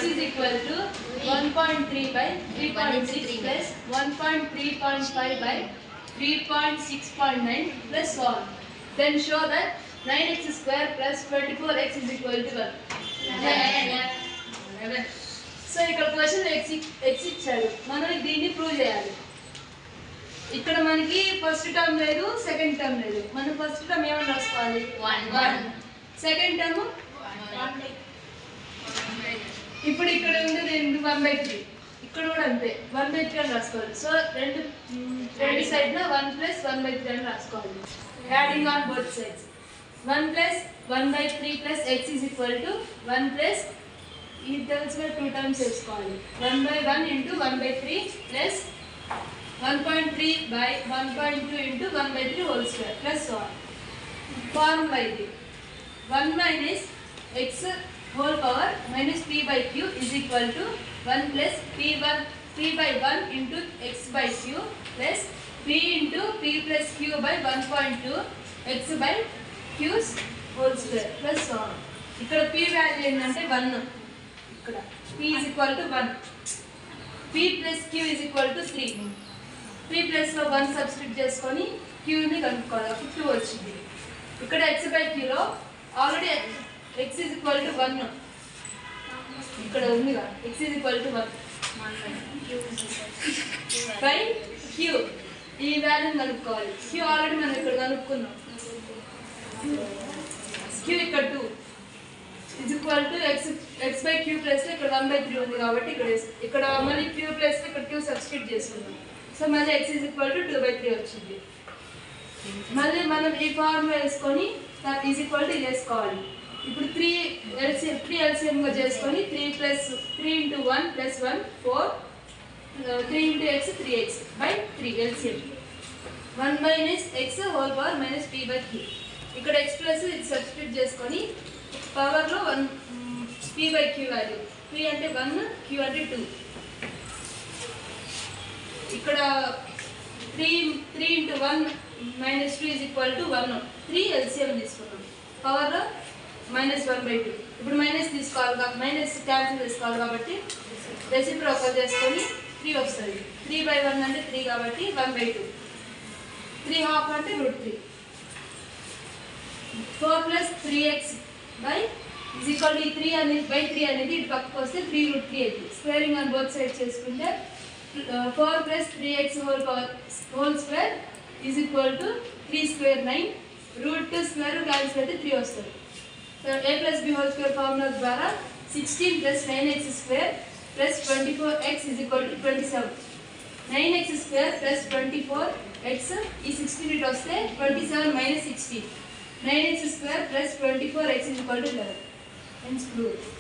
is equal to 1.3 by 3.6 plus 1.3.5 by 3.6.9 plus 1. Then show that 9x square plus 24x is equal to 1. 11. So ఇక్కడ question x ఇచ్చారు, మనం దీన్ని prove చేయాలి. ఇక్కడ మనకి ఫస్ట్ టర్మ్ లేదు, సెకండ్ టర్మ్ లేదు. మనం ఫస్ట్ టర్మ్ ఏమని రాసుకోవాలి? 1. సెకండ్ టర్మ్ ఇప్పుడు ఇక్కడ ఉండేది 1/3. ఇక్కడ కూడా అంతే 1/3 అని రాసుకోవాలి. సో రెండు సైడ్ 1 + 1/3 అని రాసుకోవాలి. Adding on both sides 1 + 1/3 + x is equal to 1 + ఇది తెలుసుగా 2 టర్మ్స్ వేసుకోవాలి. 1/1 × 1/3 + 1.3 by 1.2 into 1/3 whole square plus 1. Formula ఇది 1 minus x whole power minus p by q is equal to 1 plus p by 1 into x by q plus p into p plus q by 1.2 x by q's whole square plus 1. ఇక్కడ p value ఏంటంటే 1. ఇక్కడ p is equal to 1. p plus q is equal to 3. p plus లో 1 substitute చేసుకొని q ని కనుక్కోవాలి. అప్పుడు 2 వచ్చింది. ఇక్కడ x by q లో already x is equal to 1 ఇక్కడ ఉందిగా. x is equal to 1 by q ఈ వాల్యూని కనుక్కోవాలి. q ఆల్రెడీ మనం ఇక్కడ కనుక్కున్నాం. q ఇక్కడ 2 is equal to x by q plus లో ఇక్కడ 1/3 ఉంది కాబట్టి ఇక్కడ మళ్ళీ q ప్లస్ లో ఇక్కడ q సబ్స్టిట్యూట్ చేసుకున్నాం. సో మళ్ళీ x is equal to 2/3 వచ్చింది. మళ్ళీ మనం ఈ ఫార్ములా వేసుకొని ఈజ్ ఈక్వల్ టు వేసుకోవాలి. ఇప్పుడు 3 ఎల్సిఎంగా చేసుకొని 3 × 1 + 1 4 3 × x 3x by 3 LCM 1 minus x whole power minus p by q. ఇక్కడ x ప్లస్ ఇది సబ్స్టిట్యూట్ చేసుకొని పవర్లో 1 p by q value. p అంటే 1, q అంటే 2. ఇక్కడ 3 × 1 - 2 is equal to 1. 3 ఎల్సిఎం తీసుకున్నాం. పవర్ -1/2. ఇప్పుడు మైనస్ తీసుకోవాలి, మైనస్ క్యాన్సిల్ చేసుకోవాలి కాబట్టి రెసిప్రోకల్ చేసుకొని 3 వస్తుంది. 3/1 అంటే 3 కాబట్టి 1/2. 3/2 అంటే √3. 4 + 3x by is equal to 3 అనేది by 3 అనేది ఇటు పక్కకు వస్తే 3√3 అవుతుంది. స్క్వేరింగ్ ఆన్ బోత్ సైడ్ చేసుకుంటే 4 + 3x whole square is equal to 3 square 9. √2 square cancel అయితే 3 వస్తుంది. So a + b whole square formula ద్వారా 16 + 9x square + 24x is equal to 27. 9x square + 24x ఈ 16 ఇటు వస్తే 27 - 16. 9x square + 24x is equal to 11. Hence proof.